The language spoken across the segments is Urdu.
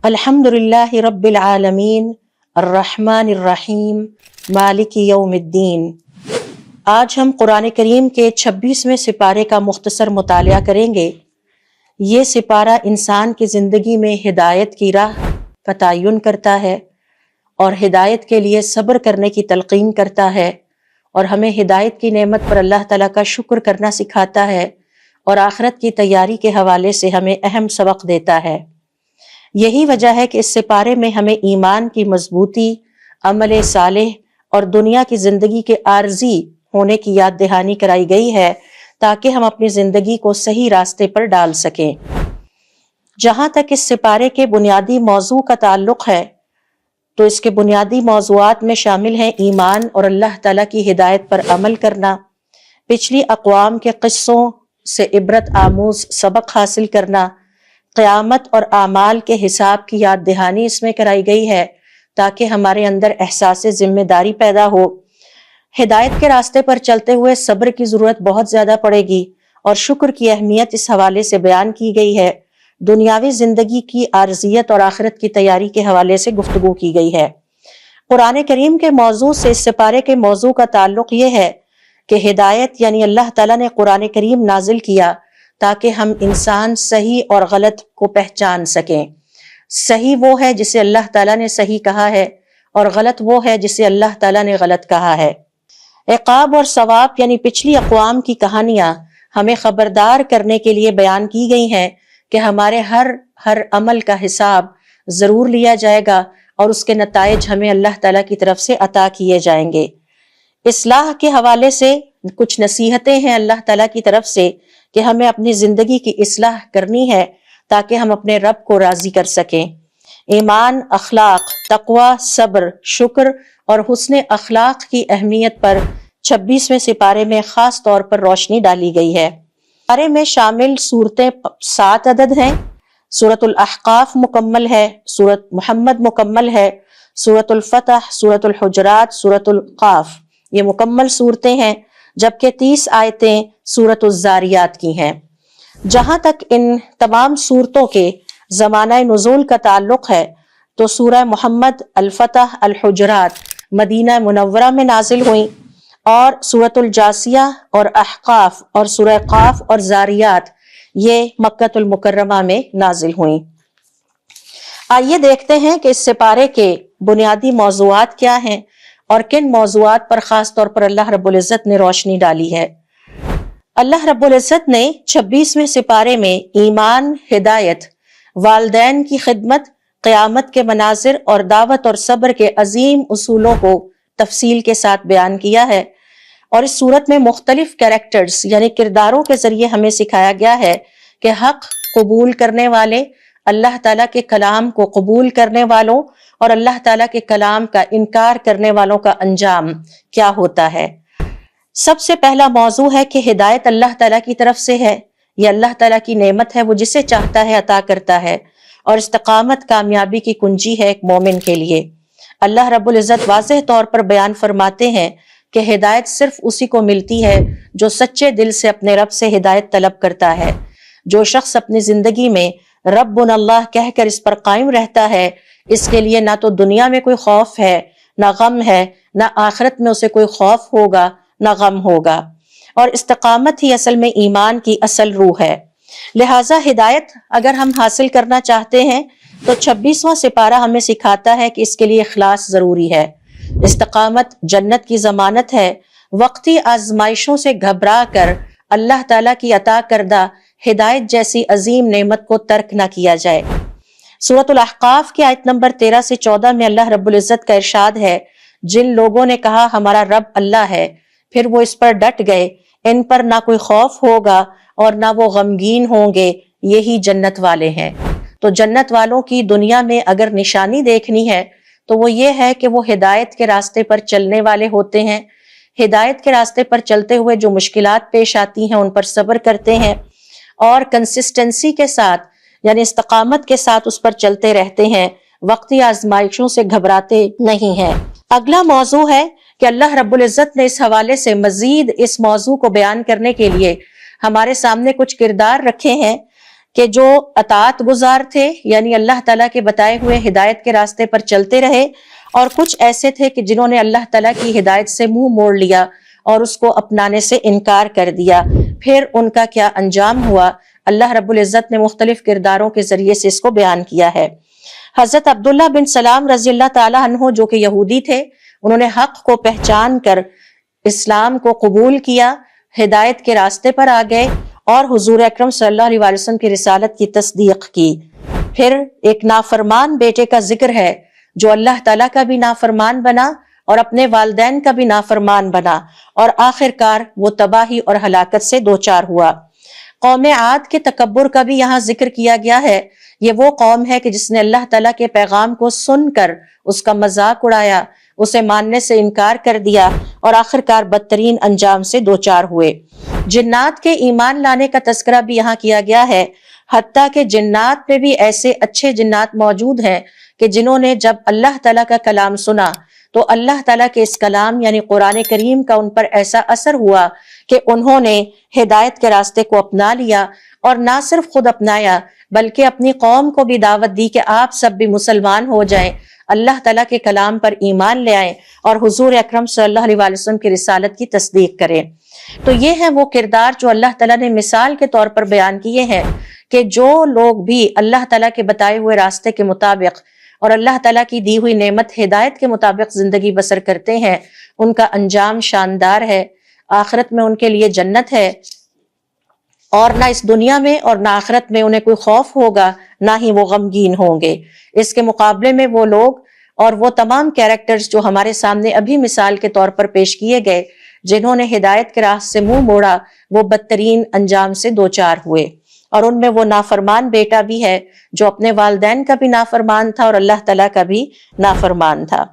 الحمدللہ رب العالمین الرحمن الرحیم مالک یوم الدین۔ آج ہم قرآن کریم کے 26ویں سپارے کا مختصر مطالعہ کریں گے۔ یہ سپارہ انسان کی زندگی میں ہدایت کی راہ کا تعین کرتا ہے اور ہدایت کے لیے صبر کرنے کی تلقین کرتا ہے، اور ہمیں ہدایت کی نعمت پر اللہ تعالیٰ کا شکر کرنا سکھاتا ہے، اور آخرت کی تیاری کے حوالے سے ہمیں اہم سبق دیتا ہے۔ یہی وجہ ہے کہ اس سپارے میں ہمیں ایمان کی مضبوطی، عمل صالح اور دنیا کی زندگی کے عارضی ہونے کی یاد دہانی کرائی گئی ہے، تاکہ ہم اپنی زندگی کو صحیح راستے پر ڈال سکیں۔ جہاں تک اس سپارے کے بنیادی موضوع کا تعلق ہے تو اس کے بنیادی موضوعات میں شامل ہیں ایمان اور اللہ تعالیٰ کی ہدایت پر عمل کرنا، پچھلی اقوام کے قصوں سے عبرت آموز سبق حاصل کرنا، قیامت اور اعمال کے حساب کی یاد دہانی اس میں کرائی گئی ہے تاکہ ہمارے اندر احساس ذمہ داری پیدا ہو۔ ہدایت کے راستے پر چلتے ہوئے صبر کی ضرورت بہت زیادہ پڑے گی، اور شکر کی اہمیت اس حوالے سے بیان کی گئی ہے۔ دنیاوی زندگی کی عارضیت اور آخرت کی تیاری کے حوالے سے گفتگو کی گئی ہے۔ قرآن کریم کے موضوع سے اس سپارے کے موضوع کا تعلق یہ ہے کہ ہدایت یعنی اللہ تعالیٰ نے قرآن کریم نازل کیا تاکہ ہم انسان صحیح اور غلط کو پہچان سکیں۔ صحیح وہ ہے جسے اللہ تعالیٰ نے صحیح کہا ہے، اور غلط وہ ہے جسے اللہ تعالیٰ نے غلط کہا ہے۔ عقاب اور ثواب یعنی پچھلی اقوام کی کہانیاں ہمیں خبردار کرنے کے لیے بیان کی گئی ہیں کہ ہمارے ہر عمل کا حساب ضرور لیا جائے گا، اور اس کے نتائج ہمیں اللہ تعالیٰ کی طرف سے عطا کیے جائیں گے۔ اصلاح کے حوالے سے کچھ نصیحتیں ہیں اللہ تعالیٰ کی طرف سے کہ ہمیں اپنی زندگی کی اصلاح کرنی ہے تاکہ ہم اپنے رب کو راضی کر سکیں۔ ایمان، اخلاق، تقوی، صبر، شکر اور حسن اخلاق کی اہمیت پر 26ویں سپارے میں خاص طور پر روشنی ڈالی گئی ہے۔ سپارے میں شامل صورتیں 7 عدد ہیں۔ سورۃ الاحقاف مکمل ہے، سورۃ محمد مکمل ہے، سورۃ الفتح، سورۃ الحجرات، سورۃ القاف یہ مکمل صورتیں ہیں، جبکہ 30 آیتیں سورۃ الزاریات کی ہیں۔ جہاں تک ان تمام صورتوں کے زمانہ نزول کا تعلق ہے تو سورہ محمد، الفتح، الحجرات مدینہ منورہ میں نازل ہوئیں، اور سورۃ الجاسیہ اور احقاف اور سورہ قاف اور زاریات یہ مکہ المکرمہ میں نازل ہوئیں۔ آئیے دیکھتے ہیں کہ اس سپارے کے بنیادی موضوعات کیا ہیں اور کن موضوعات پر خاص طور پر اللہ رب العزت نے روشنی ڈالی ہے۔ اللہ رب العزت نے 26ویں سپارے میں ایمان، ہدایت، والدین کی خدمت، قیامت کے مناظر اور دعوت اور صبر کے عظیم اصولوں کو تفصیل کے ساتھ بیان کیا ہے، اور اس صورت میں مختلف کریکٹرز یعنی کرداروں کے ذریعے ہمیں سکھایا گیا ہے کہ حق قبول کرنے والے، اللہ تعالیٰ کے کلام کو قبول کرنے والوں اور اللہ تعالیٰ کے کلام کا انکار کرنے والوں کا انجام کیا ہوتا ہے۔ سب سے پہلا موضوع ہے کہ ہدایت اللہ تعالیٰ کی طرف سے ہے، یہ اللہ تعالیٰ کی نعمت ہے، وہ جسے چاہتا ہے عطا کرتا ہے، اور استقامت کامیابی کی کنجی ہے ایک مومن کے لیے۔ اللہ رب العزت واضح طور پر بیان فرماتے ہیں کہ ہدایت صرف اسی کو ملتی ہے جو سچے دل سے اپنے رب سے ہدایت طلب کرتا ہے۔ جو شخص اپنی زندگی میں ربنا اللہ کہہ کر اس پر قائم رہتا ہے، اس کے لیے نہ تو دنیا میں کوئی خوف ہے، نہ غم ہے، نہ آخرت میں اسے کوئی خوف ہوگا، نہ غم ہوگا، اور استقامت ہی اصل میں ایمان کی اصل روح ہے۔ لہٰذا ہدایت اگر ہم حاصل کرنا چاہتے ہیں تو 26واں سپارہ ہمیں سکھاتا ہے کہ اس کے لیے اخلاص ضروری ہے۔ استقامت جنت کی ضمانت ہے۔ وقتی آزمائشوں سے گھبرا کر اللہ تعالیٰ کی عطا کردہ ہدایت جیسی عظیم نعمت کو ترک نہ کیا جائے۔ سورۃ الاحقاف کی آیت نمبر 13 سے 14 میں اللہ رب العزت کا ارشاد ہے، جن لوگوں نے کہا ہمارا رب اللہ ہے، پھر وہ اس پر ڈٹ گئے، ان پر نہ کوئی خوف ہوگا اور نہ وہ غمگین ہوں گے، یہی جنت والے ہیں۔ تو جنت والوں کی دنیا میں اگر نشانی دیکھنی ہے تو وہ یہ ہے کہ وہ ہدایت کے راستے پر چلنے والے ہوتے ہیں۔ ہدایت کے راستے پر چلتے ہوئے جو مشکلات پیش آتی ہیں ان پر صبر کرتے ہیں، اور کنسسٹنسی کے ساتھ یعنی استقامت کے ساتھ اس پر چلتے رہتے ہیں، وقتی آزمائشوں سے گھبراتے نہیں ہیں۔ اگلا موضوع ہے کہ اللہ رب العزت نے اس حوالے سے مزید اس موضوع کو بیان کرنے کے لیے ہمارے سامنے کچھ کردار رکھے ہیں کہ جو اطاعت گزار تھے یعنی اللہ تعالیٰ کے بتائے ہوئے ہدایت کے راستے پر چلتے رہے، اور کچھ ایسے تھے کہ جنہوں نے اللہ تعالیٰ کی ہدایت سے منہ موڑ لیا اور اس کو اپنانے سے انکار کر دیا۔ پھر ان کا کیا انجام ہوا، اللہ رب العزت نے مختلف کرداروں کے ذریعے سے اس کو بیان کیا ہے۔ حضرت عبداللہ بن سلام رضی اللہ تعالیٰ عنہ جو کہ یہودی تھے، انہوں نے حق کو پہچان کر اسلام کو قبول کیا، ہدایت کے راستے پر آ گئے اور حضور اکرم صلی اللہ علیہ وسلم کی رسالت کی تصدیق کی۔ پھر ایک نافرمان بیٹے کا ذکر ہے جو اللہ تعالیٰ کا بھی نافرمان بنا اور اپنے والدین کا بھی نافرمان بنا، اور آخر کار وہ تباہی اور ہلاکت سے دوچار ہوا۔ قوم عاد کے تکبر کا بھی یہاں ذکر کیا گیا ہے۔ یہ وہ قوم ہے کہ جس نے اللہ تعالیٰ کے پیغام کو سن کر اس کا مذاق اڑایا، اسے ماننے سے انکار کر دیا اور آخر کار بدترین انجام سے دوچار ہوئے۔ جنات کے ایمان لانے کا تذکرہ بھی یہاں کیا گیا ہے، حتیٰ کہ جنات میں بھی ایسے اچھے جنات موجود ہیں کہ جنہوں نے جب اللہ تعالیٰ کا کلام سنا تو اللہ تعالیٰ کے اس کلام یعنی قرآن کریم کا ان پر ایسا اثر ہوا کہ انہوں نے ہدایت کے راستے کو اپنا لیا، اور نہ صرف خود اپنایا بلکہ اپنی قوم کو بھی دعوت دی کہ آپ سب بھی مسلمان ہو جائیں، اللہ تعالیٰ کے کلام پر ایمان لے آئیں اور حضور اکرم صلی اللہ علیہ وسلم کی رسالت کی تصدیق کریں۔ تو یہ ہیں وہ کردار جو اللہ تعالیٰ نے مثال کے طور پر بیان کیے ہیں کہ جو لوگ بھی اللہ تعالیٰ کے بتائے ہوئے راستے کے مطابق اور اللہ تعالیٰ کی دی ہوئی نعمت ہدایت کے مطابق زندگی بسر کرتے ہیں، ان کا انجام شاندار ہے، آخرت میں ان کے لیے جنت ہے، اور نہ اس دنیا میں اور نہ آخرت میں انہیں کوئی خوف ہوگا، نہ ہی وہ غمگین ہوں گے۔ اس کے مقابلے میں وہ لوگ اور وہ تمام کیریکٹرز جو ہمارے سامنے ابھی مثال کے طور پر پیش کیے گئے، جنہوں نے ہدایت کے راہ سے منہ موڑا، وہ بدترین انجام سے دوچار ہوئے، اور ان میں وہ نافرمان بیٹا بھی ہے جو اپنے والدین کا بھی نافرمان تھا اور اللہ تعالیٰ کا بھی نافرمان تھا۔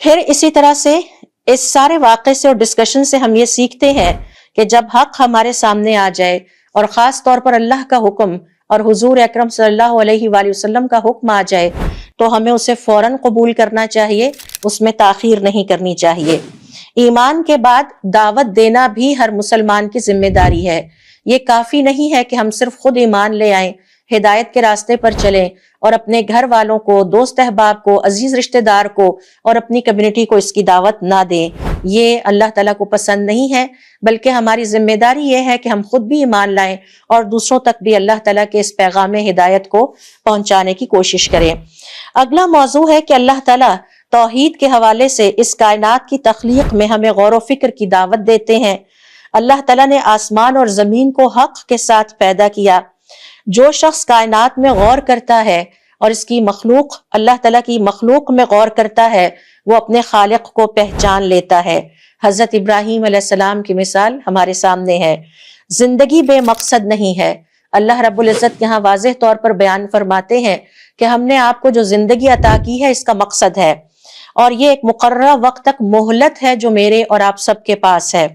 پھر اسی طرح سے اس سارے واقعے سے اور ڈسکشن سے ہم یہ سیکھتے ہیں کہ جب حق ہمارے سامنے آ جائے اور خاص طور پر اللہ کا حکم اور حضور اکرم صلی اللہ علیہ وآلہ وسلم کا حکم آ جائے تو ہمیں اسے فوراً قبول کرنا چاہیے، اس میں تاخیر نہیں کرنی چاہیے۔ ایمان کے بعد دعوت دینا بھی ہر مسلمان کی ذمہ داری ہے۔ یہ کافی نہیں ہے کہ ہم صرف خود ایمان لے آئیں، ہدایت کے راستے پر چلیں اور اپنے گھر والوں کو، دوست احباب کو، عزیز رشتہ دار کو اور اپنی کمیونٹی کو اس کی دعوت نہ دیں۔ یہ اللہ تعالیٰ کو پسند نہیں ہے، بلکہ ہماری ذمہ داری یہ ہے کہ ہم خود بھی ایمان لائیں اور دوسروں تک بھی اللہ تعالیٰ کے اس پیغام ہدایت کو پہنچانے کی کوشش کریں۔ اگلا موضوع ہے کہ اللہ تعالیٰ توحید کے حوالے سے اس کائنات کی تخلیق میں ہمیں غور و فکر کی دعوت دیتے ہیں۔ اللہ تعالیٰ نے آسمان اور زمین کو حق کے ساتھ پیدا کیا۔ جو شخص کائنات میں غور کرتا ہے اور اس کی مخلوق، اللہ تعالیٰ کی مخلوق میں غور کرتا ہے، وہ اپنے خالق کو پہچان لیتا ہے۔ حضرت ابراہیم علیہ السلام کی مثال ہمارے سامنے ہے۔ زندگی بے مقصد نہیں ہے۔ اللہ رب العزت یہاں واضح طور پر بیان فرماتے ہیں کہ ہم نے آپ کو جو زندگی عطا کی ہے اس کا مقصد ہے، اور یہ ایک مقررہ وقت تک مہلت ہے جو میرے اور آپ سب کے پاس ہے۔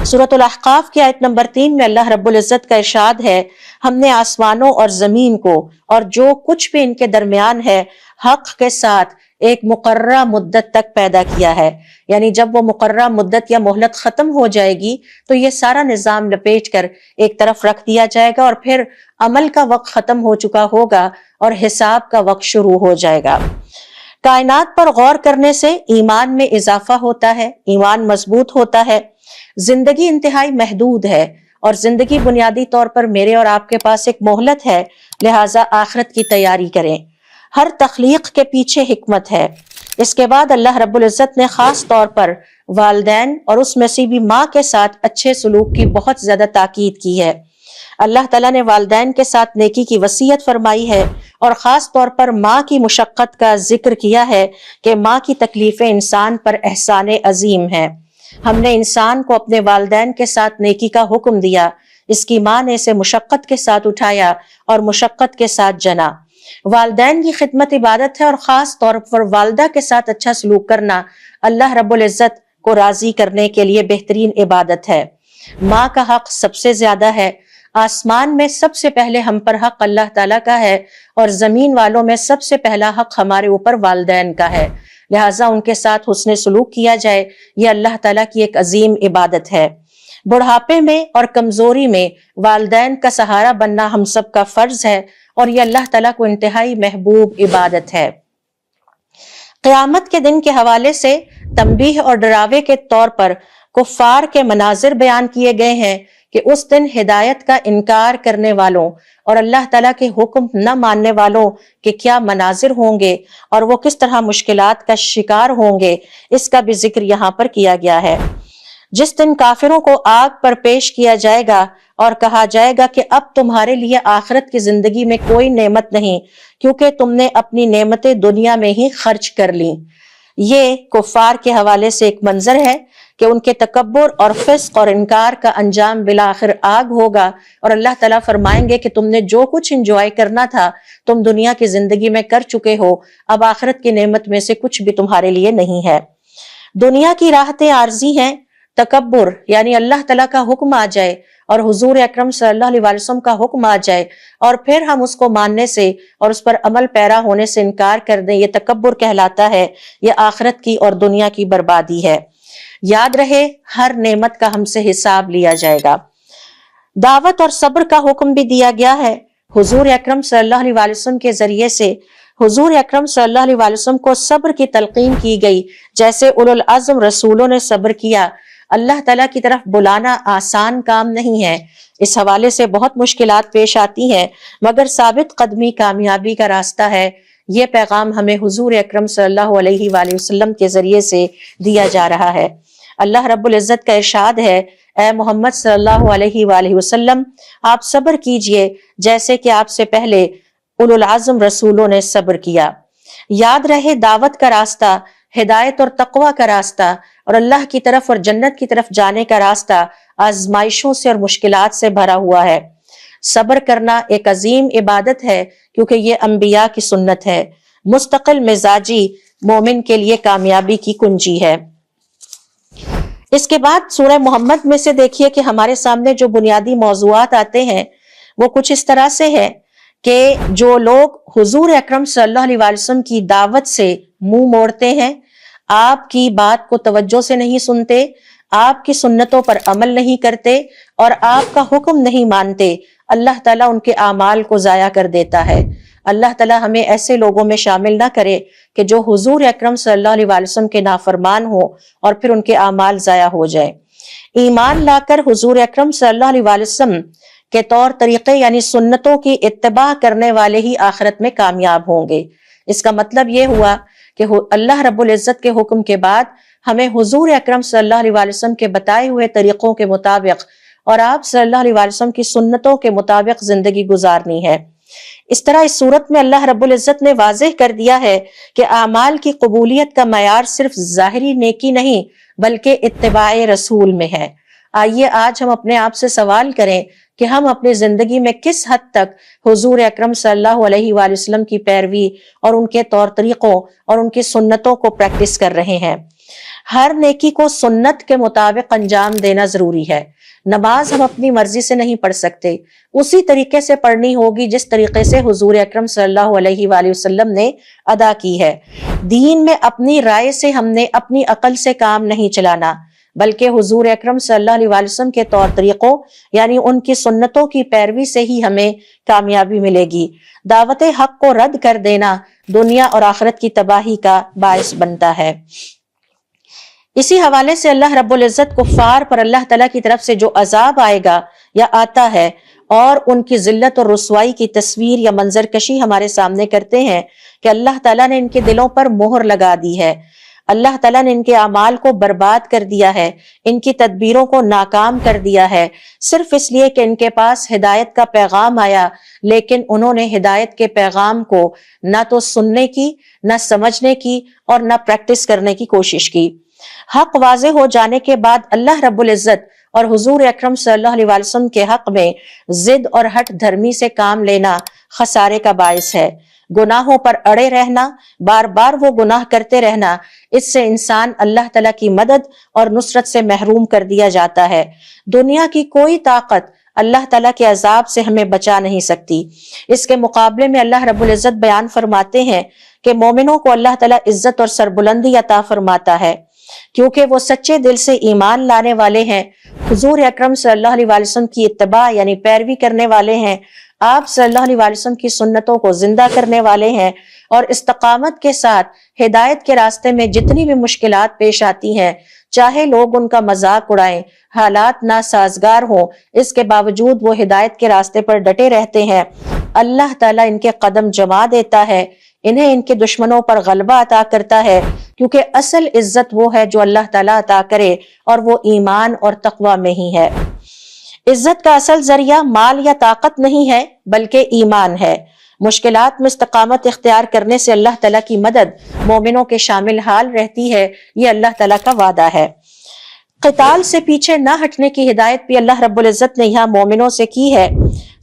سورۃ الاحقاف کی آیت نمبر 3 میں اللہ رب العزت کا ارشاد ہے، ہم نے آسمانوں اور زمین کو اور جو کچھ بھی ان کے درمیان ہے حق کے ساتھ ایک مقررہ مدت تک پیدا کیا ہے۔ یعنی جب وہ مقررہ مدت یا مہلت ختم ہو جائے گی تو یہ سارا نظام لپیٹ کر ایک طرف رکھ دیا جائے گا، اور پھر عمل کا وقت ختم ہو چکا ہوگا اور حساب کا وقت شروع ہو جائے گا۔ کائنات پر غور کرنے سے ایمان میں اضافہ ہوتا ہے، ایمان مضبوط ہوتا ہے۔ زندگی انتہائی محدود ہے اور زندگی بنیادی طور پر میرے اور آپ کے پاس ایک مہلت ہے، لہٰذا آخرت کی تیاری کریں۔ ہر تخلیق کے پیچھے حکمت ہے۔ اس کے بعد اللہ رب العزت نے خاص طور پر والدین اور اس میں سے بھی ماں کے ساتھ اچھے سلوک کی بہت زیادہ تاکید کی ہے۔ اللہ تعالیٰ نے والدین کے ساتھ نیکی کی وصیت فرمائی ہے اور خاص طور پر ماں کی مشقت کا ذکر کیا ہے کہ ماں کی تکلیفیں انسان پر احسان عظیم ہیں۔ ہم نے انسان کو اپنے والدین کے ساتھ نیکی کا حکم دیا، اس کی ماں نے اسے مشقت کے ساتھ اٹھایا اور مشقت کے ساتھ جنا۔ والدین کی خدمت عبادت ہے اور خاص طور پر والدہ کے ساتھ اچھا سلوک کرنا اللہ رب العزت کو راضی کرنے کے لیے بہترین عبادت ہے۔ ماں کا حق سب سے زیادہ ہے۔ آسمان میں سب سے پہلے ہم پر حق اللہ تعالیٰ کا ہے اور زمین والوں میں سب سے پہلا حق ہمارے اوپر والدین کا ہے، لہٰذا ان کے ساتھ حسن سلوک کیا جائے، یہ اللہ تعالیٰ کی ایک عظیم عبادت ہے۔ بڑھاپے میں اور کمزوری میں والدین کا سہارا بننا ہم سب کا فرض ہے، اور یہ اللہ تعالیٰ کو انتہائی محبوب عبادت ہے۔ قیامت کے دن کے حوالے سے تنبیہ اور ڈراوے کے طور پر کفار کے مناظر بیان کیے گئے ہیں کہ اس دن ہدایت کا انکار کرنے والوں اور اللہ تعالیٰ کے حکم نہ ماننے والوں کے کیا مناظر ہوں گے اور وہ کس طرح مشکلات کا شکار ہوں گے، اس کا بھی ذکر یہاں پر کیا گیا ہے۔ جس دن کافروں کو آگ پر پیش کیا جائے گا اور کہا جائے گا کہ اب تمہارے لیے آخرت کی زندگی میں کوئی نعمت نہیں، کیونکہ تم نے اپنی نعمتیں دنیا میں ہی خرچ کر لیں۔ یہ کفار کے حوالے سے ایک منظر ہے کہ ان کے تکبر اور فسق اور انکار کا انجام بالآخر آگ ہوگا، اور اللہ تعالیٰ فرمائیں گے کہ تم نے جو کچھ انجوائے کرنا تھا تم دنیا کی زندگی میں کر چکے ہو، اب آخرت کی نعمت میں سے کچھ بھی تمہارے لیے نہیں ہے۔ دنیا کی راحتیں عارضی ہیں، تکبر یعنی اللہ تعالیٰ کا حکم آ جائے اور حضور اکرم صلی اللہ علیہ وسلم کا حکم آ جائے اور پھر ہم اس کو ماننے سے اور اس پر عمل پیرا ہونے سے انکار کر دیں، یہ تکبر کہلاتا ہے، یہ آخرت کی اور دنیا کی بربادی ہے۔ یاد رہے ہر نعمت کا ہم سے حساب لیا جائے گا۔ دعوت اور صبر کا حکم بھی دیا گیا ہے۔ حضور اکرم صلی اللہ علیہ وسلم کے ذریعے سے حضور اکرم صلی اللہ علیہ وسلم کو صبر کی تلقین کی گئی، جیسے اولو العزم رسولوں نے صبر کیا۔ اللہ تعالیٰ کی طرف بلانا آسان کام نہیں ہے، اس حوالے سے بہت مشکلات پیش آتی ہیں، مگر ثابت قدمی کامیابی کا راستہ ہے۔ یہ پیغام ہمیں حضور اکرم صلی اللہ علیہ وآلہ وسلم کے ذریعے سے دیا جا رہا ہے۔ اللہ رب العزت کا ارشاد ہے، اے محمد صلی اللہ علیہ وآلہ وسلم، آپ صبر کیجئے جیسے کہ آپ سے پہلے اولو العزم رسولوں نے صبر کیا۔ یاد رہے دعوت کا راستہ، ہدایت اور تقوی کا راستہ اور اللہ کی طرف اور جنت کی طرف جانے کا راستہ آزمائشوں سے اور مشکلات سے بھرا ہوا ہے۔ صبر کرنا ایک عظیم عبادت ہے، کیونکہ یہ انبیاء کی سنت ہے۔ مستقل مزاجی مومن کے لیے کامیابی کی کنجی ہے۔ اس کے بعد سورہ محمد میں سے دیکھیے کہ ہمارے سامنے جو بنیادی موضوعات آتے ہیں وہ کچھ اس طرح سے ہے کہ جو لوگ حضور اکرم صلی اللہ علیہ وسلم کی دعوت سے منہ موڑتے ہیں، آپ کی بات کو توجہ سے نہیں سنتے، آپ کی سنتوں پر عمل نہیں کرتے اور آپ کا حکم نہیں مانتے، اللہ تعالیٰ ان کے اعمال کو ضائع کر دیتا ہے۔ اللہ تعالیٰ ہمیں ایسے لوگوں میں شامل نہ کرے کہ جو حضور اکرم صلی اللہ علیہ وسلم کے نافرمان ہوں اور پھر ان کے اعمال ضائع ہو جائیں۔ ایمان لا کر حضور اکرم صلی اللہ علیہ وسلم کے طور طریقے یعنی سنتوں کی اتباع کرنے والے ہی آخرت میں کامیاب ہوں گے۔ اس کا مطلب یہ ہوا کہ اللہ رب العزت کے حکم کے بعد ہمیں حضور اکرم صلی اللہ علیہ وسلم کے بتائے ہوئے طریقوں کے مطابق اور آپ صلی اللہ علیہ وسلم کی سنتوں کے مطابق زندگی گزارنی ہے۔ اس طرح اس صورت میں اللہ رب العزت نے واضح کر دیا ہے کہ اعمال کی قبولیت کا معیار صرف ظاہری نیکی نہیں بلکہ اتباع رسول میں ہے۔ آئیے آج ہم اپنے آپ سے سوال کریں کہ ہم اپنی زندگی میں کس حد تک حضور اکرم صلی اللہ علیہ وآلہ وسلم کی پیروی اور ان کے طور طریقوں اور ان کی سنتوں کو پریکٹس کر رہے ہیں۔ ہر نیکی کو سنت کے مطابق انجام دینا ضروری ہے۔ نماز ہم اپنی مرضی سے نہیں پڑھ سکتے، اسی طریقے سے پڑھنی ہوگی جس طریقے سے حضور اکرم صلی اللہ علیہ وآلہ وسلم نے ادا کی ہے۔ دین میں اپنی رائے سے ہم نے اپنی عقل سے کام نہیں چلانا، بلکہ حضور اکرم صلی اللہ علیہ وآلہ وسلم کے طور طریقوں یعنی ان کی سنتوں کی پیروی سے ہی ہمیں کامیابی ملے گی۔ دعوت حق کو رد کر دینا دنیا اور آخرت کی تباہی کا باعث بنتا ہے۔ اسی حوالے سے اللہ رب العزت کفار پر اللہ تعالیٰ کی طرف سے جو عذاب آئے گا یا آتا ہے اور ان کی ذلت اور رسوائی کی تصویر یا منظر کشی ہمارے سامنے کرتے ہیں کہ اللہ تعالیٰ نے ان کے دلوں پر مہر لگا دی ہے، اللہ تعالیٰ نے ان کے اعمال کو برباد کر دیا ہے، ان کی تدبیروں کو ناکام کر دیا ہے، صرف اس لیے کہ ان کے پاس ہدایت کا پیغام آیا لیکن انہوں نے ہدایت کے پیغام کو نہ تو سننے کی، نہ سمجھنے کی اور نہ پریکٹس کرنے کی کوشش کی۔ حق واضح ہو جانے کے بعد اللہ رب العزت اور حضور اکرم صلی اللہ علیہ وسلم کے حق میں ضد اور ہٹ دھرمی سے کام لینا خسارے کا باعث ہے۔ گناہوں پر اڑے رہنا، بار بار وہ گناہ کرتے رہنا، اس سے انسان اللہ تعالیٰ کی مدد اور نصرت سے محروم کر دیا جاتا ہے۔ دنیا کی کوئی طاقت اللہ تعالیٰ کے عذاب سے ہمیں بچا نہیں سکتی۔ اس کے مقابلے میں اللہ رب العزت بیان فرماتے ہیں کہ مومنوں کو اللہ تعالیٰ عزت اور سربلندی عطا فرماتا ہے۔ کیونکہ وہ سچے دل سے ایمان لانے والے ہیں، حضور اکرم صلی اللہ علیہ وسلم کی اتباع یعنی پیروی کرنے والے ہیں، آپ صلی اللہ علیہ وسلم کی سنتوں کو زندہ کرنے والے ہیں، اور استقامت کے ساتھ ہدایت کے راستے میں جتنی بھی مشکلات پیش آتی ہیں، چاہے لوگ ان کا مذاق اڑائیں، حالات ناسازگار ہوں، اس کے باوجود وہ ہدایت کے راستے پر ڈٹے رہتے ہیں، اللہ تعالیٰ ان کے قدم جما دیتا ہے، انہیں ان کے دشمنوں پر غلبہ عطا کرتا ہے، کیونکہ اصل عزت وہ ہے جو اللہ تعالیٰ عطا کرے، اور وہ ایمان اور تقوی میں ہی ہے۔ عزت کا اصل ذریعہ مال یا طاقت نہیں ہے بلکہ ایمان ہے۔ مشکلات میں استقامت اختیار کرنے سے اللہ تعالیٰ کی مدد مومنوں کے شامل حال رہتی ہے، یہ اللہ تعالیٰ کا وعدہ ہے۔ قتال سے پیچھے نہ ہٹنے کی ہدایت بھی اللہ رب العزت نے یہاں مومنوں سے کی ہے۔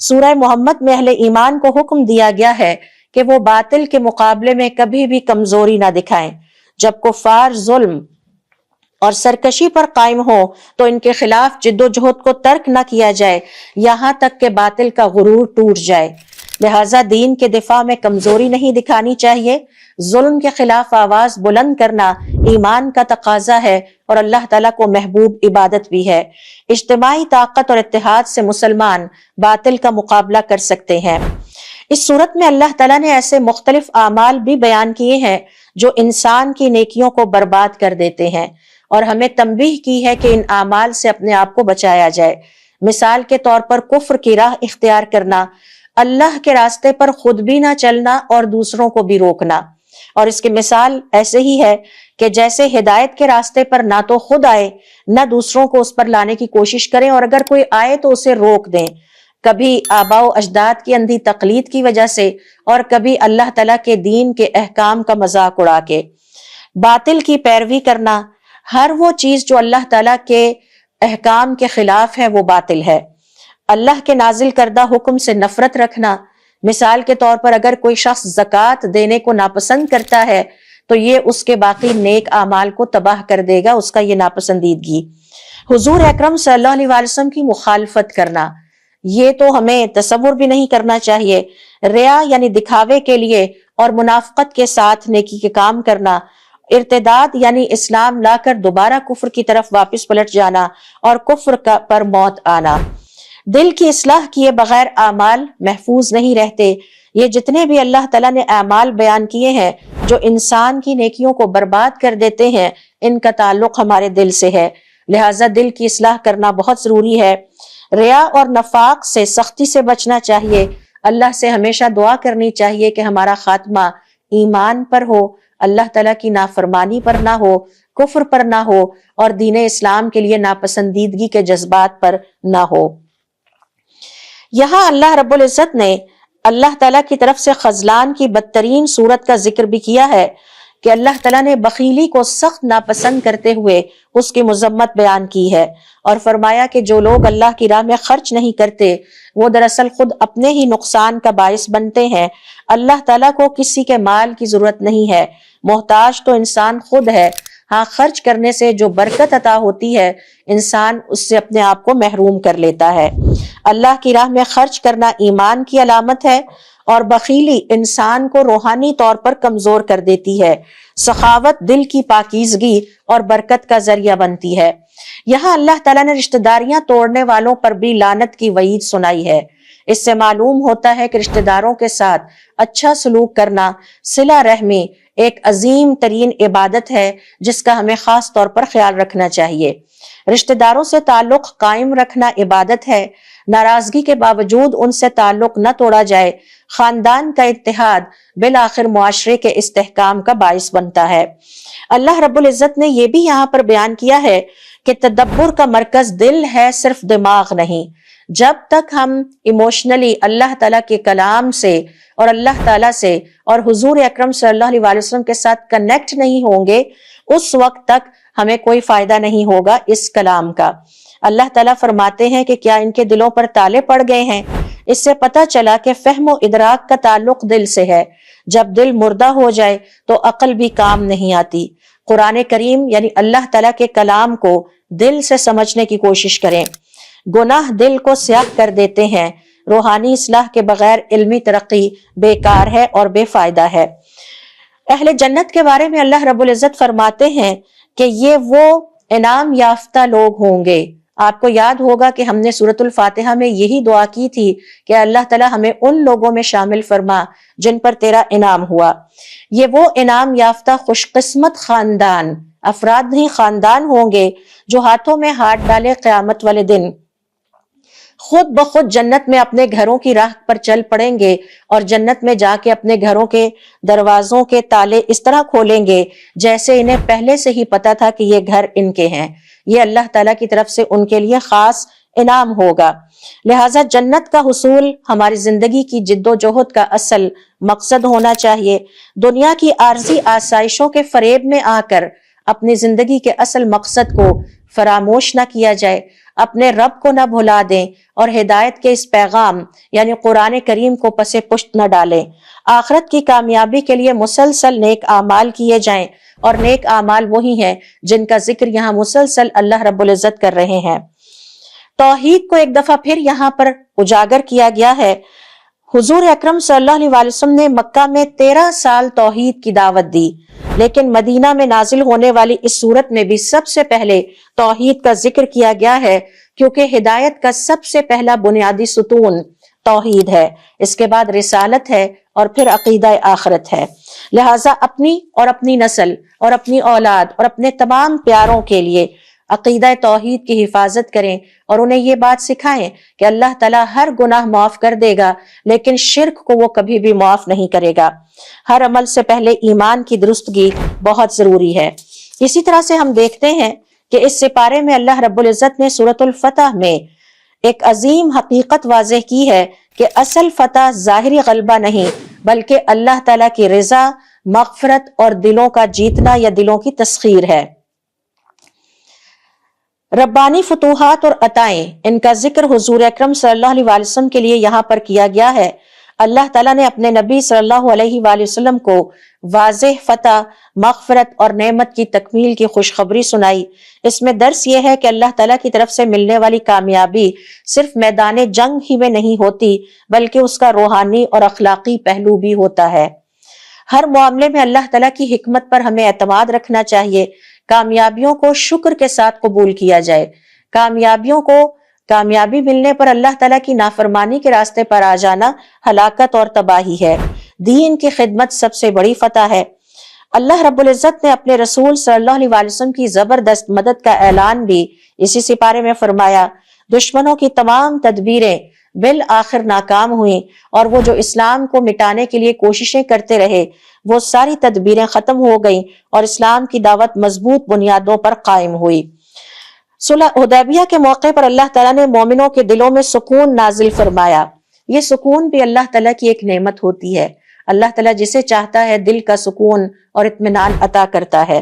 سورہ محمد میں اہل ایمان کو حکم دیا گیا ہے کہ وہ باطل کے مقابلے میں کبھی بھی کمزوری نہ دکھائیں۔ جب کفار ظلم اور سرکشی پر قائم ہو تو ان کے خلاف جد و جہد کو ترک نہ کیا جائے یہاں تک کہ باطل کا غرور ٹوٹ جائے۔ لہٰذا دین کے دفاع میں کمزوری نہیں دکھانی چاہیے۔ ظلم کے خلاف آواز بلند کرنا ایمان کا تقاضا ہے اور اللہ تعالیٰ کو محبوب عبادت بھی ہے۔ اجتماعی طاقت اور اتحاد سے مسلمان باطل کا مقابلہ کر سکتے ہیں۔ اس صورت میں اللہ تعالیٰ نے ایسے مختلف اعمال بھی بیان کیے ہیں جو انسان کی نیکیوں کو برباد کر دیتے ہیں، اور ہمیں تنبیہ کی ہے کہ ان اعمال سے اپنے آپ کو بچایا جائے۔ مثال کے طور پر کفر کی راہ اختیار کرنا، اللہ کے راستے پر خود بھی نہ چلنا اور دوسروں کو بھی روکنا، اور اس کی مثال ایسے ہی ہے کہ جیسے ہدایت کے راستے پر نہ تو خود آئے نہ دوسروں کو اس پر لانے کی کوشش کریں، اور اگر کوئی آئے تو اسے روک دیں، کبھی آباء و اجداد کی اندھی تقلید کی وجہ سے اور کبھی اللہ تعالیٰ کے دین کے احکام کا مذاق اڑا کے۔ باطل کی پیروی کرنا، ہر وہ چیز جو اللہ تعالیٰ کے احکام کے خلاف ہے وہ باطل ہے۔ اللہ کے نازل کردہ حکم سے نفرت رکھنا، مثال کے طور پر اگر کوئی شخص زکوٰۃ دینے کو ناپسند کرتا ہے تو یہ اس کے باقی نیک اعمال کو تباہ کر دے گا، اس کا یہ ناپسندیدگی۔ حضور اکرم صلی اللہ علیہ وسلم کی مخالفت کرنا، یہ تو ہمیں تصور بھی نہیں کرنا چاہیے۔ ریا یعنی دکھاوے کے لیے اور منافقت کے ساتھ نیکی کے کام کرنا، ارتداد یعنی اسلام لا کر دوبارہ کفر کی طرف واپس پلٹ جانا اور کفر پر موت آنا۔ دل کی اصلاح کیے بغیر اعمال محفوظ نہیں رہتے۔ یہ جتنے بھی اللہ تعالیٰ نے اعمال بیان کیے ہیں جو انسان کی نیکیوں کو برباد کر دیتے ہیں، ان کا تعلق ہمارے دل سے ہے، لہٰذا دل کی اصلاح کرنا بہت ضروری ہے۔ ریا اور نفاق سے سختی سے بچنا چاہیے۔ اللہ سے ہمیشہ دعا کرنی چاہیے کہ ہمارا خاتمہ ایمان پر ہو، اللہ تعالیٰ کی نافرمانی پر نہ ہو، کفر پر نہ ہو، اور دین اسلام کے لیے ناپسندیدگی کے جذبات پر نہ ہو۔ یہاں اللہ رب العزت نے اللہ تعالیٰ کی طرف سے خذلان کی بدترین صورت کا ذکر بھی کیا ہے کہ اللہ تعالیٰ نے بخیلی کو سخت ناپسند کرتے ہوئے اس کی مذمت بیان کی ہے، اور فرمایا کہ جو لوگ اللہ کی راہ میں خرچ نہیں کرتے وہ دراصل خود اپنے ہی نقصان کا باعث بنتے ہیں۔ اللہ تعالیٰ کو کسی کے مال کی ضرورت نہیں ہے، محتاج تو انسان خود ہے۔ ہاں، خرچ کرنے سے جو برکت عطا ہوتی ہے انسان اس سے اپنے آپ کو محروم کر لیتا ہے۔ اللہ کی راہ میں خرچ کرنا ایمان کی علامت ہے، اور بخیلی انسان کو روحانی طور پر کمزور کر دیتی ہے۔ سخاوت دل کی پاکیزگی اور برکت کا ذریعہ بنتی ہے۔ یہاں اللہ تعالیٰ نے رشتہ داریاں توڑنے والوں پر بھی لعنت کی وعید سنائی ہے۔ اس سے معلوم ہوتا ہے کہ رشتہ داروں کے ساتھ اچھا سلوک کرنا، صلہ رحمی، ایک عظیم ترین عبادت ہے جس کا ہمیں خاص طور پر خیال رکھنا چاہیے۔ رشتہ داروں سے تعلق قائم رکھنا عبادت ہے، ناراضگی کے باوجود ان سے تعلق نہ توڑا جائے۔ خاندان کا اتحاد بالآخر معاشرے کے استحکام کا باعث بنتا ہے۔ اللہ رب العزت نے یہ بھی یہاں پر بیان کیا ہے کہ تدبر کا مرکز دل ہے، صرف دماغ نہیں۔ جب تک ہم ایموشنلی اللہ تعالیٰ کے کلام سے اور اللہ تعالیٰ سے اور حضور اکرم صلی اللہ علیہ وسلم کے ساتھ کنیکٹ نہیں ہوں گے، اس وقت تک ہمیں کوئی فائدہ نہیں ہوگا اس کلام کا۔ اللہ تعالیٰ فرماتے ہیں کہ کیا ان کے دلوں پر تالے پڑ گئے ہیں؟ اس سے پتہ چلا کہ فہم و ادراک کا تعلق دل سے ہے۔ جب دل مردہ ہو جائے تو عقل بھی کام نہیں آتی۔ قرآن کریم یعنی اللہ تعالیٰ کے کلام کو دل سے سمجھنے کی کوشش کریں۔ گناہ دل کو سیاہ کر دیتے ہیں۔ روحانی اصلاح کے بغیر علمی ترقی بیکار ہے اور بے فائدہ ہے۔ اہل جنت کے بارے میں اللہ رب العزت فرماتے ہیں کہ یہ وہ انعام یافتہ لوگ ہوں گے۔ آپ کو یاد ہوگا کہ ہم نے سورۃ الفاتحہ میں یہی دعا کی تھی کہ اللہ تعالی ہمیں ان لوگوں میں شامل فرما جن پر تیرا انعام ہوا۔ یہ وہ انعام یافتہ خوش قسمت خاندان، افراد نہیں خاندان ہوں گے جو ہاتھوں میں ہاتھ ڈالے قیامت والے دن خود بخود جنت میں اپنے گھروں کی راہ پر چل پڑیں گے، اور جنت میں جا کے اپنے گھروں کے دروازوں کے تالے اس طرح کھولیں گے جیسے انہیں پہلے سے ہی پتا تھا کہ یہ گھر ان کے ہیں۔ یہ اللہ تعالیٰ کی طرف سے ان کے لیے خاص انعام ہوگا۔ لہٰذا جنت کا حصول ہماری زندگی کی جد و جہد کا اصل مقصد ہونا چاہیے۔ دنیا کی عارضی آسائشوں کے فریب میں آ کر اپنی زندگی کے اصل مقصد کو فراموش نہ کیا جائے، اپنے رب کو نہ بھلا دیں، اور ہدایت کے اس پیغام یعنی قرآن کریم کو پس پشت نہ ڈالیں۔ آخرت کی کامیابی کے لیے مسلسل نیک اعمال کیے جائیں، اور نیک اعمال وہی ہیں جن کا ذکر یہاں مسلسل اللہ رب العزت کر رہے ہیں۔ توحید کو ایک دفعہ پھر یہاں پر اجاگر کیا گیا ہے۔ حضور اکرم صلی اللہ علیہ وسلم نے مکہ میں 13 سال توحید کی دعوت دی، لیکن مدینہ میں نازل ہونے والی اس سورت میں بھی سب سے پہلے توحید کا ذکر کیا گیا ہے، کیونکہ ہدایت کا سب سے پہلا بنیادی ستون توحید ہے، اس کے بعد رسالت ہے، اور پھر عقیدہ آخرت ہے۔ لہٰذا اپنی اور اپنی نسل اور اپنی اولاد اور اپنے تمام پیاروں کے لیے عقیدہ توحید کی حفاظت کریں، اور انہیں یہ بات سکھائیں کہ اللہ تعالیٰ ہر گناہ معاف کر دے گا، لیکن شرک کو وہ کبھی بھی معاف نہیں کرے گا۔ ہر عمل سے پہلے ایمان کی درستگی بہت ضروری ہے۔ اسی طرح سے ہم دیکھتے ہیں کہ اس سپارے میں اللہ رب العزت نے سورۃ الفتح میں ایک عظیم حقیقت واضح کی ہے کہ اصل فتح ظاہری غلبہ نہیں، بلکہ اللہ تعالیٰ کی رضا، مغفرت اور دلوں کا جیتنا یا دلوں کی تسخیر ہے۔ ربانی فتوحات اور عطائیں، ان کا ذکر حضور اکرم صلی اللہ علیہ وسلم کے لیے یہاں پر کیا گیا ہے۔ اللہ تعالیٰ نے اپنے نبی صلی اللہ علیہ وآلہ وسلم کو واضح فتح، مغفرت اور نعمت کی تکمیل کی خوشخبری سنائی۔ اس میں درس یہ ہے کہ اللہ تعالیٰ کی طرف سے ملنے والی کامیابی صرف میدان جنگ ہی میں نہیں ہوتی، بلکہ اس کا روحانی اور اخلاقی پہلو بھی ہوتا ہے۔ ہر معاملے میں اللہ تعالیٰ کی حکمت پر ہمیں اعتماد رکھنا چاہیے۔ کامیابیوں کو شکر کے ساتھ قبول کیا جائے۔ کامیابی ملنے پر اللہ تعالیٰ کی نافرمانی کے راستے پر آ جانا ہلاکت اور تباہی ہے۔ دین کی خدمت سب سے بڑی فتح ہے۔ اللہ رب العزت نے اپنے رسول صلی اللہ علیہ وآلہ وسلم کی زبردست مدد کا اعلان بھی اسی سپارے میں فرمایا۔ دشمنوں کی تمام تدبیریں بالآخر ناکام ہوئیں، اور وہ جو اسلام کو مٹانے کے لیے کوششیں کرتے رہے، وہ ساری تدبیریں ختم ہو گئیں، اور اسلام کی دعوت مضبوط بنیادوں پر قائم ہوئی۔ صلح حدیبیہ کے موقع پر اللہ تعالیٰ نے مومنوں کے دلوں میں سکون نازل فرمایا۔ یہ سکون بھی اللہ تعالیٰ کی ایک نعمت ہوتی ہے۔ اللہ تعالیٰ جسے چاہتا ہے دل کا سکون اور اطمینان عطا کرتا ہے۔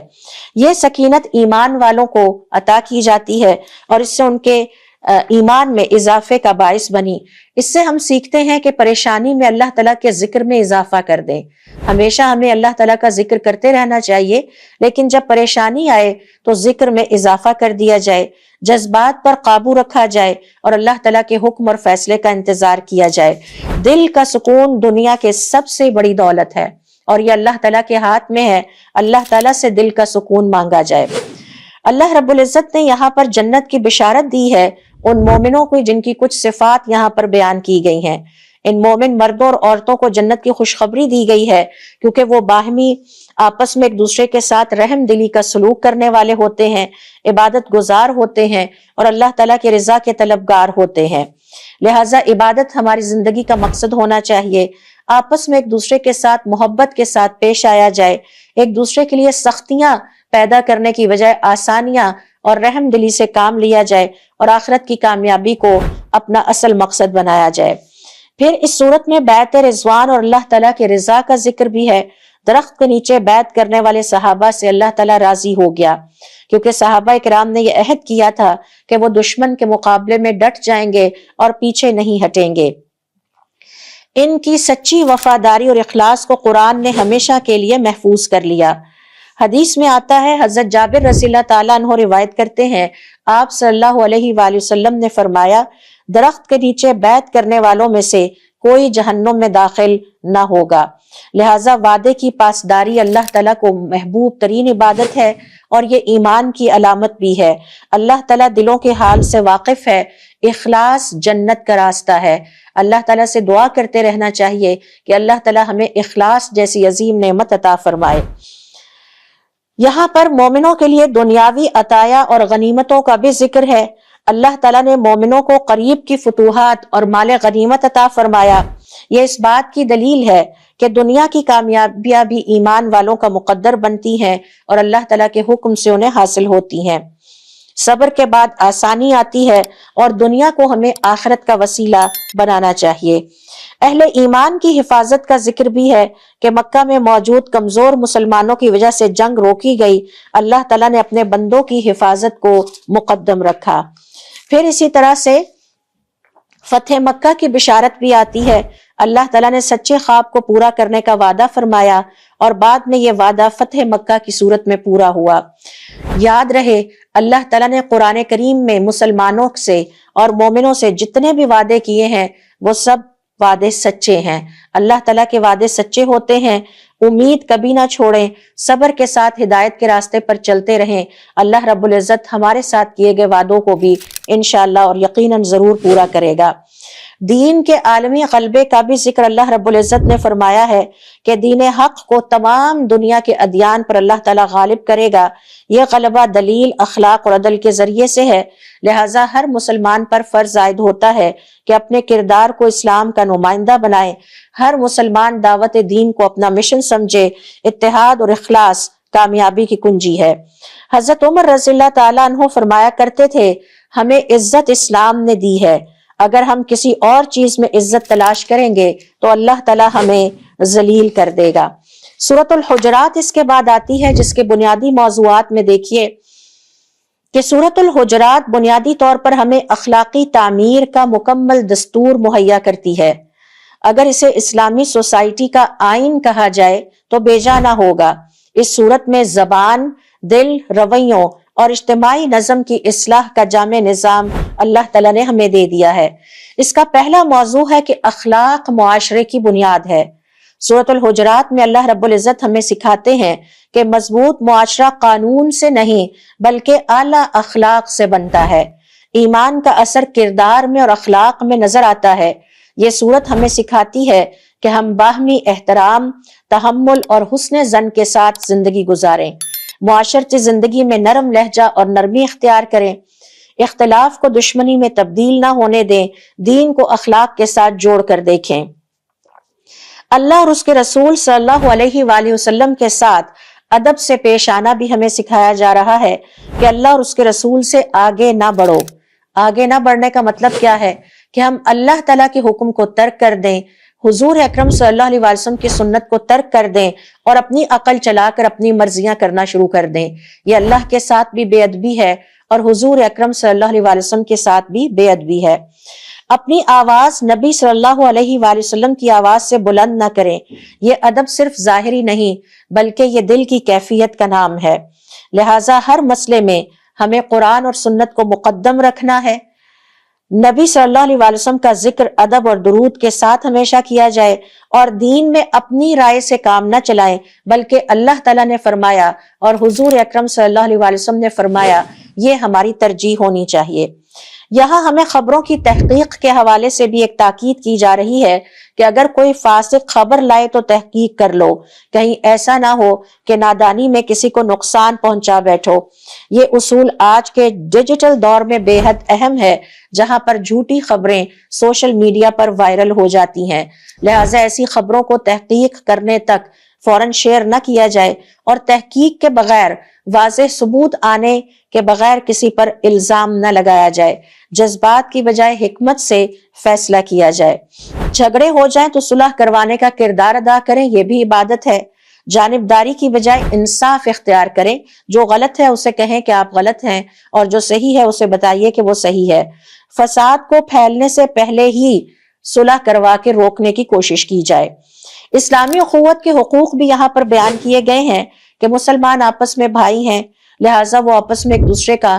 یہ سکینت ایمان والوں کو عطا کی جاتی ہے، اور اس سے ان کے ایمان میں اضافے کا باعث بنی۔ اس سے ہم سیکھتے ہیں کہ پریشانی میں اللہ تعالیٰ کے ذکر میں اضافہ کر دیں۔ ہمیشہ ہمیں اللہ تعالیٰ کا ذکر کرتے رہنا چاہیے، لیکن جب پریشانی آئے تو ذکر میں اضافہ کر دیا جائے، جذبات پر قابو رکھا جائے، اور اللہ تعالیٰ کے حکم اور فیصلے کا انتظار کیا جائے۔ دل کا سکون دنیا کے سب سے بڑی دولت ہے، اور یہ اللہ تعالیٰ کے ہاتھ میں ہے۔ اللہ تعالیٰ سے دل کا سکون مانگا جائے۔ اللہ رب العزت نے یہاں پر جنت کی بشارت دی ہے ان مومنوں کو جن کی کچھ صفات یہاں پر بیان کی گئی ہیں۔ ان مومن مردوں اور عورتوں کو جنت کی خوشخبری دی گئی ہے، کیونکہ وہ باہمی آپس میں ایک دوسرے کے ساتھ رحم دلی کا سلوک کرنے والے ہوتے ہیں، عبادت گزار ہوتے ہیں، اور اللہ تعالیٰ کے رضا کے طلبگار ہوتے ہیں۔ لہٰذا عبادت ہماری زندگی کا مقصد ہونا چاہیے۔ آپس میں ایک دوسرے کے ساتھ محبت کے ساتھ پیش آیا جائے، ایک دوسرے کے لیے سختیاں پیدا کرنے کی بجائے آسانیاں اور رحم دلی سے کام لیا جائے، اور آخرت کی کامیابی کو اپنا اصل مقصد بنایا جائے۔ پھر اس صورت میں بیعت رضوان اور اللہ تعالیٰ کے رضا کا ذکر بھی ہے۔ درخت کے نیچے بیعت کرنے والے صحابہ سے اللہ تعالیٰ راضی ہو گیا، کیونکہ صحابہ کرام نے یہ عہد کیا تھا کہ وہ دشمن کے مقابلے میں ڈٹ جائیں گے اور پیچھے نہیں ہٹیں گے۔ ان کی سچی وفاداری اور اخلاص کو قرآن نے ہمیشہ کے لیے محفوظ کر لیا۔ حدیث میں آتا ہے، حضرت جابر رضی اللہ تعالیٰ عنہ روایت کرتے ہیں، آپ صلی اللہ علیہ وآلہ وسلم نے فرمایا، درخت کے نیچے بیعت کرنے والوں میں سے کوئی جہنم میں داخل نہ ہوگا۔ لہٰذا وعدے کی پاسداری اللہ تعالیٰ کو محبوب ترین عبادت ہے اور یہ ایمان کی علامت بھی ہے۔ اللہ تعالیٰ دلوں کے حال سے واقف ہے۔ اخلاص جنت کا راستہ ہے۔ اللہ تعالیٰ سے دعا کرتے رہنا چاہیے کہ اللہ تعالیٰ ہمیں اخلاص جیسی عظیم نعمت عطا فرمائے۔ یہاں پر مومنوں کے لیے دنیاوی عطایا اور غنیمتوں کا بھی ذکر ہے۔ اللہ تعالیٰ نے مومنوں کو قریب کی فتوحات اور مال غنیمت عطا فرمایا۔ یہ اس بات کی دلیل ہے کہ دنیا کی کامیابیاں بھی ایمان والوں کا مقدر بنتی ہیں اور اللہ تعالیٰ کے حکم سے انہیں حاصل ہوتی ہیں۔ صبر کے بعد آسانی آتی ہے اور دنیا کو ہمیں آخرت کا وسیلہ بنانا چاہیے۔ اہل ایمان کی حفاظت کا ذکر بھی ہے کہ مکہ میں موجود کمزور مسلمانوں کی وجہ سے جنگ روکی گئی۔ اللہ تعالیٰ نے اپنے بندوں کی حفاظت کو مقدم رکھا۔ پھر اسی طرح سے فتح مکہ کی بشارت بھی آتی ہے۔ اللہ تعالیٰ نے سچے خواب کو پورا کرنے کا وعدہ فرمایا اور بعد میں یہ وعدہ فتح مکہ کی صورت میں پورا ہوا۔ یاد رہے اللہ تعالیٰ نے قرآن کریم میں مسلمانوں سے اور مومنوں سے جتنے بھی وعدے کیے ہیں وہ سب وعدے سچے ہیں۔ اللہ تعالیٰ کے وعدے سچے ہوتے ہیں۔ امید کبھی نہ چھوڑیں، صبر کے ساتھ ہدایت کے راستے پر چلتے رہیں۔ اللہ رب العزت ہمارے ساتھ کیے گئے وعدوں کو بھی انشاءاللہ اور یقیناً ضرور پورا کرے گا۔ دین کے عالمی غلبے کا بھی ذکر اللہ رب العزت نے فرمایا ہے کہ دین حق کو تمام دنیا کے ادیان پر اللہ تعالیٰ غالب کرے گا۔ یہ غلبہ دلیل، اخلاق اور عدل کے ذریعے سے ہے۔ لہٰذا ہر مسلمان پر فرض عائد ہوتا ہے کہ اپنے کردار کو اسلام کا نمائندہ بنائے۔ ہر مسلمان دعوت دین کو اپنا مشن سمجھے۔ اتحاد اور اخلاص کامیابی کی کنجی ہے۔ حضرت عمر رضی اللہ تعالیٰ عنہ فرمایا کرتے تھے، ہمیں عزت اسلام نے دی ہے، اگر ہم کسی اور چیز میں عزت تلاش کریں گے تو اللہ تعالیٰ ہمیں ذلیل کر دے گا۔ سورۃ الحجرات اس کے بعد آتی ہے، جس کے بنیادی موضوعات میں دیکھیے کہ سورۃ الحجرات بنیادی طور پر ہمیں اخلاقی تعمیر کا مکمل دستور مہیا کرتی ہے۔ اگر اسے اسلامی سوسائٹی کا آئین کہا جائے تو بیجا نہ ہوگا۔ اس صورت میں زبان، دل، رویوں اور اجتماعی نظم کی اصلاح کا جامع نظام اللہ تعالیٰ نے ہمیں دے دیا ہے۔ اس کا پہلا موضوع ہے کہ اخلاق معاشرے کی بنیاد ہے۔ سورۃ الحجرات میں اللہ رب العزت ہمیں سکھاتے ہیں کہ مضبوط معاشرہ قانون سے نہیں بلکہ اعلیٰ اخلاق سے بنتا ہے۔ ایمان کا اثر کردار میں اور اخلاق میں نظر آتا ہے۔ یہ سورت ہمیں سکھاتی ہے کہ ہم باہمی احترام، تحمل اور حسن ظن کے ساتھ زندگی گزاریں، معاشرتی زندگی میں نرم لہجہ اور نرمی اختیار کریں، اختلاف کو دشمنی میں تبدیل نہ ہونے دیں، دین کو اخلاق کے ساتھ جوڑ کر دیکھیں۔ اللہ اور اس کے رسول صلی اللہ علیہ وآلہ وسلم کے ساتھ ادب سے پیش آنا بھی ہمیں سکھایا جا رہا ہے کہ اللہ اور اس کے رسول سے آگے نہ بڑھو۔ آگے نہ بڑھنے کا مطلب کیا ہے؟ کہ ہم اللہ تعالیٰ کے حکم کو ترک کر دیں، حضور اکرم صلی اللہ علیہ وسلم کی سنت کو ترک کر دیں اور اپنی عقل چلا کر اپنی مرضیاں کرنا شروع کر دیں۔ یہ اللہ کے ساتھ بھی بے ادبی ہے اور حضور اکرم صلی اللہ علیہ وسلم کے ساتھ بھی بے ادبی ہے۔ اپنی آواز نبی صلی اللہ علیہ وآلہ وسلم کی آواز سے بلند نہ کریں۔ یہ ادب صرف ظاہری نہیں بلکہ یہ دل کی کیفیت کا نام ہے۔ لہٰذا ہر مسئلے میں ہمیں قرآن اور سنت کو مقدم رکھنا ہے۔ نبی صلی اللہ علیہ وآلہ وسلم کا ذکر ادب اور درود کے ساتھ ہمیشہ کیا جائے اور دین میں اپنی رائے سے کام نہ چلائیں بلکہ اللہ تعالیٰ نے فرمایا اور حضور اکرم صلی اللہ علیہ وآلہ وسلم نے فرمایا، یہ ہماری ترجیح ہونی چاہیے۔ یہاں ہمیں خبروں کی تحقیق کے حوالے سے بھی ایک تاکید کی جا رہی ہے کہ اگر کوئی فاسق خبر لائے تو تحقیق کر لو، کہیں ایسا نہ ہو کہ نادانی میں کسی کو نقصان پہنچا بیٹھو۔ یہ اصول آج کے ڈیجیٹل دور میں بے حد اہم ہے، جہاں پر جھوٹی خبریں سوشل میڈیا پر وائرل ہو جاتی ہیں۔ لہٰذا ایسی خبروں کو تحقیق کرنے تک فوراً شیئر نہ کیا جائے اور تحقیق کے بغیر، واضح ثبوت آنے کے بغیر کسی پر الزام نہ لگایا جائے۔ جذبات کی بجائے حکمت سے فیصلہ کیا جائے۔ جھگڑے ہو جائیں تو صلح کروانے کا کردار ادا کریں، یہ بھی عبادت ہے۔ جانبداری کی بجائے انصاف اختیار کریں، جو غلط ہے اسے کہیں کہ آپ غلط ہیں اور جو صحیح ہے اسے بتائیے کہ وہ صحیح ہے۔ فساد کو پھیلنے سے پہلے ہی صلح کروا کے روکنے کی کوشش کی جائے۔ اسلامی اخوت کے حقوق بھی یہاں پر بیان کیے گئے ہیں کہ مسلمان آپس میں بھائی ہیں، لہٰذا وہ آپس میں ایک دوسرے کا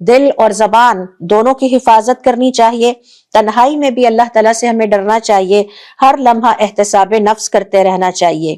دل اور زبان دونوں کی حفاظت کرنی چاہیے۔ تنہائی میں بھی اللہ تعالیٰ سے ہمیں ڈرنا چاہیے، ہر لمحہ احتساب نفس کرتے رہنا چاہیے۔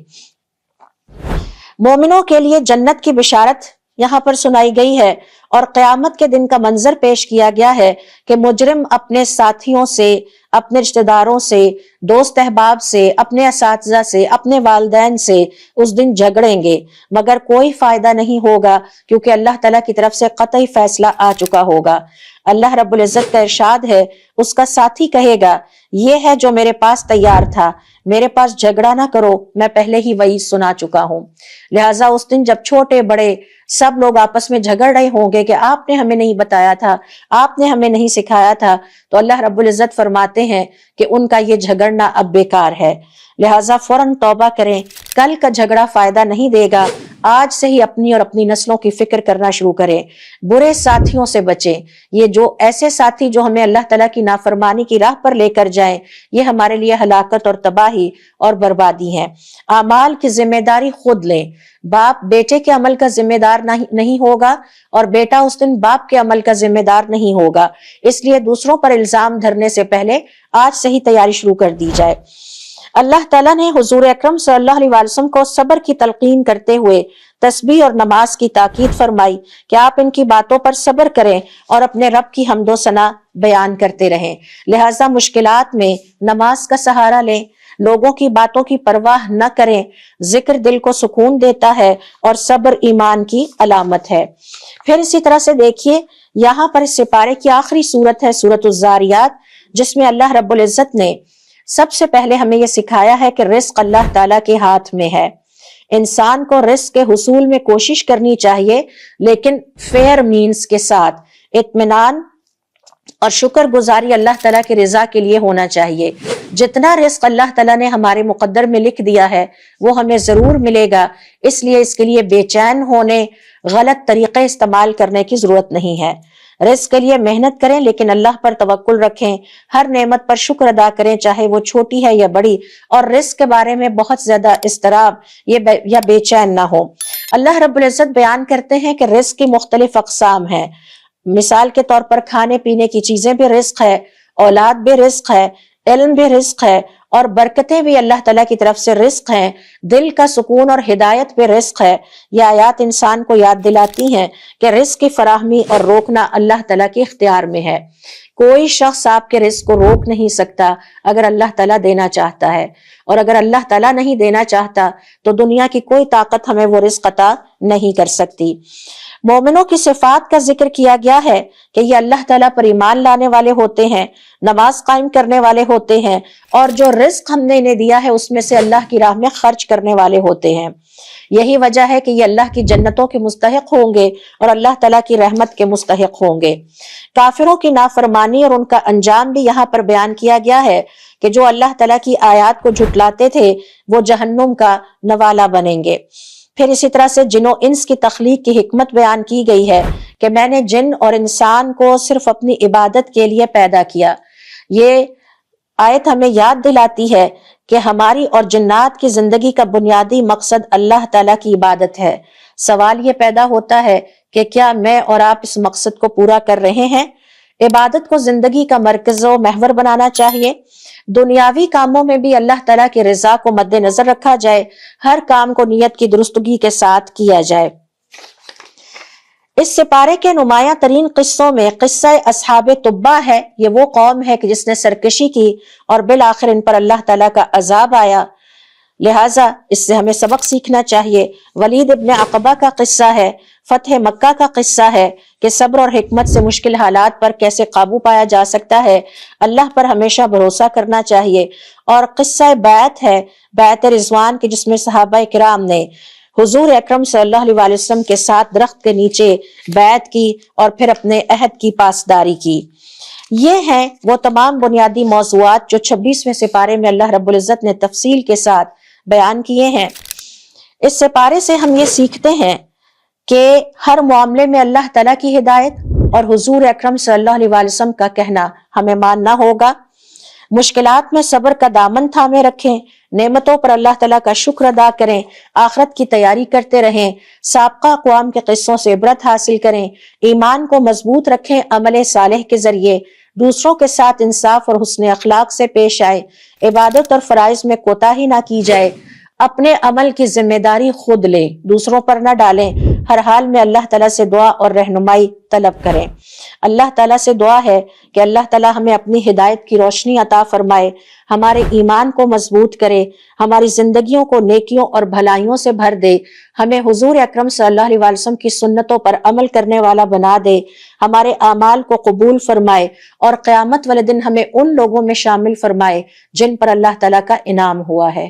مومنوں کے لیے جنت کی بشارت یہاں پر سنائی گئی ہے، اور قیامت کے دن کا منظر پیش کیا گیا ہے کہ مجرم اپنے ساتھیوں سے، اپنے رشتہ داروں سے، دوست احباب سے، اپنے اساتذہ سے، اپنے والدین سے اس دن جھگڑیں گے، مگر کوئی فائدہ نہیں ہوگا، کیونکہ اللہ تعالیٰ کی طرف سے قطعی فیصلہ آ چکا ہوگا۔ اللہ رب العزت کا ارشاد ہے، اس کا ساتھی کہے گا یہ ہے جو میرے پاس تیار تھا، میرے پاس جھگڑا نہ کرو، میں پہلے ہی وعید سنا چکا ہوں۔ لہٰذا اس دن جب چھوٹے بڑے سب لوگ آپس میں جھگڑ رہے ہوں گے کہ آپ نے ہمیں نہیں بتایا تھا، آپ نے ہمیں نہیں سکھایا تھا، تو اللہ رب العزت فرماتے ہیں کہ ان کا یہ جھگڑنا اب بیکار ہے، لہٰذا فوراً توبہ کریں، کل کا جھگڑا فائدہ نہیں دے گا، آج سے ہی اپنی اور اپنی نسلوں کی فکر کرنا شروع کریں۔ برے ساتھیوں سے بچیں، یہ جو ایسے ساتھی جو ہمیں اللہ تعالیٰ کی نافرمانی کی راہ پر لے کر جائیں، یہ ہمارے لیے ہلاکت اور تباہی اور بربادی ہے۔ اعمال کی ذمہ داری خود لیں، باپ بیٹے کے عمل کا ذمہ دار نہیں ہوگا، اور بیٹا اس دن باپ کے عمل کا ذمہ دار نہیں ہوگا، اس لیے دوسروں پر الزام دھرنے سے پہلے آج سے ہی تیاری شروع کر دی جائے۔ اللہ تعالیٰ نے حضور اکرم صلی اللہ علیہ وسلم کو صبر کی تلقین کرتے ہوئے تسبیح اور نماز کی تاکید فرمائی کہ آپ ان کی باتوں پر صبر کریں اور اپنے رب کی حمد و ثنا بیان کرتے رہیں۔ لہٰذا مشکلات میں نماز کا سہارا لیں، لوگوں کی باتوں کی پرواہ نہ کریں، ذکر دل کو سکون دیتا ہے اور صبر ایمان کی علامت ہے۔ پھر اسی طرح سے دیکھیے یہاں پر اس سپارے کی آخری سورت ہے سورۃ الذاریات، جس میں اللہ رب العزت نے سب سے پہلے ہمیں یہ سکھایا ہے کہ رزق اللہ تعالیٰ کے ہاتھ میں ہے۔ انسان کو رزق کے حصول میں کوشش کرنی چاہیے، لیکن فیئر مینز کے ساتھ، اطمینان اور شکر گزاری اللہ تعالیٰ کی رضا کے لیے ہونا چاہیے۔ جتنا رزق اللہ تعالیٰ نے ہمارے مقدر میں لکھ دیا ہے وہ ہمیں ضرور ملے گا، اس لیے اس کے لیے بے چین ہونے، غلط طریقے استعمال کرنے کی ضرورت نہیں ہے۔ رزق کے لیے محنت کریں، لیکن اللہ پر توکل رکھیں، ہر نعمت پر شکر ادا کریں، چاہے وہ چھوٹی ہے یا بڑی، اور رزق کے بارے میں بہت زیادہ اضطراب یا بے چین نہ ہو۔ اللہ رب العزت بیان کرتے ہیں کہ رزق کی مختلف اقسام ہیں۔ مثال کے طور پر کھانے پینے کی چیزیں بھی رزق ہے، اولاد بھی رزق ہے، علم بھی رزق ہے، اور برکتیں بھی اللہ تعالیٰ کی طرف سے رزق ہیں، دل کا سکون اور ہدایت بھی رزق ہے۔ یہ آیات انسان کو یاد دلاتی ہیں کہ رزق کی فراہمی اور روکنا اللہ تعالیٰ کے اختیار میں ہے۔ کوئی شخص آپ کے رزق کو روک نہیں سکتا اگر اللہ تعالیٰ دینا چاہتا ہے، اور اگر اللہ تعالیٰ نہیں دینا چاہتا تو دنیا کی کوئی طاقت ہمیں وہ رزق عطا نہیں کر سکتی۔ مومنوں کی صفات کا ذکر کیا گیا ہے کہ یہ اللہ تعالیٰ پر ایمان لانے والے ہوتے ہیں، نماز قائم کرنے والے ہوتے ہیں، اور جو رزق ہم نے انہیں دیا ہے اس میں سے اللہ کی راہ میں خرچ کرنے والے ہوتے ہیں۔ یہی وجہ ہے کہ یہ اللہ کی جنتوں کے مستحق ہوں گے اور اللہ تعالیٰ کی رحمت کے مستحق ہوں گے۔ کافروں کی نافرمانی اور ان کا انجام بھی یہاں پر بیان کیا گیا ہے کہ جو اللہ تعالیٰ کی آیات کو جھٹلاتے تھے وہ جہنم کا نوالا بنیں گے۔ پھر اسی طرح سے جن و انس کی تخلیق کی حکمت بیان کی گئی ہے کہ میں نے جن اور انسان کو صرف اپنی عبادت کے لیے پیدا کیا۔ یہ آیت ہمیں یاد دلاتی ہے کہ ہماری اور جنات کی زندگی کا بنیادی مقصد اللہ تعالیٰ کی عبادت ہے۔ سوال یہ پیدا ہوتا ہے کہ کیا میں اور آپ اس مقصد کو پورا کر رہے ہیں؟ عبادت کو زندگی کا مرکز و محور بنانا چاہیے۔ دنیاوی کاموں میں بھی اللہ تعالیٰ کی رضا کو مد نظر رکھا جائے، ہر کام کو نیت کی درستگی کے ساتھ کیا جائے۔ اس سپارے کے نمایاں ترین قصوں میں قصہ اصحاب تبع ہے۔ یہ وہ قوم ہے کہ جس نے سرکشی کی اور بالآخر ان پر اللہ تعالیٰ کا عذاب آیا، لہٰذا اس سے ہمیں سبق سیکھنا چاہیے۔ ولید ابن عقبہ کا قصہ ہے، فتح مکہ کا قصہ ہے کہ صبر اور حکمت سے مشکل حالات پر کیسے قابو پایا جا سکتا ہے، اللہ پر ہمیشہ بھروسہ کرنا چاہیے۔ اور قصہ بیعت ہے، بیعت رضوان کی، جس میں صحابہ کرام نے حضور اکرم صلی اللہ علیہ وسلم کے ساتھ درخت کے نیچے بیعت کی اور پھر اپنے عہد کی پاسداری کی۔ یہ ہیں وہ تمام بنیادی موضوعات جو 26ویں سپارے میں اللہ رب العزت نے تفصیل کے ساتھ بیان کیے ہیں۔ اس سپارے سے ہم یہ سیکھتے ہیں کہ ہر معاملے میں اللہ تعالیٰ کی ہدایت اور حضور اکرم صلی اللہ علیہ وسلم کا کہنا ہمیں ماننا ہوگا۔ مشکلات میں صبر کا دامن تھامے رکھیں، نعمتوں پر اللہ تعالیٰ کا شکر ادا کریں، آخرت کی تیاری کرتے رہیں، سابقہ اقوام کے قصوں سے عبرت حاصل کریں، ایمان کو مضبوط رکھیں عمل صالح کے ذریعے، دوسروں کے ساتھ انصاف اور حسن اخلاق سے پیش آئے، عبادت اور فرائض میں کوتاہی نہ کی جائے، اپنے عمل کی ذمہ داری خود لیں، دوسروں پر نہ ڈالیں، ہر حال میں اللہ تعالیٰ سے دعا اور رہنمائی طلب کریں۔ اللہ تعالیٰ سے دعا ہے کہ اللہ تعالیٰ ہمیں اپنی ہدایت کی روشنی عطا فرمائے، ہمارے ایمان کو مضبوط کرے، ہماری زندگیوں کو نیکیوں اور بھلائیوں سے بھر دے، ہمیں حضور اکرم صلی اللہ علیہ وسلم کی سنتوں پر عمل کرنے والا بنا دے، ہمارے اعمال کو قبول فرمائے اور قیامت والے دن ہمیں ان لوگوں میں شامل فرمائے جن پر اللہ تعالیٰ کا انعام ہوا ہے۔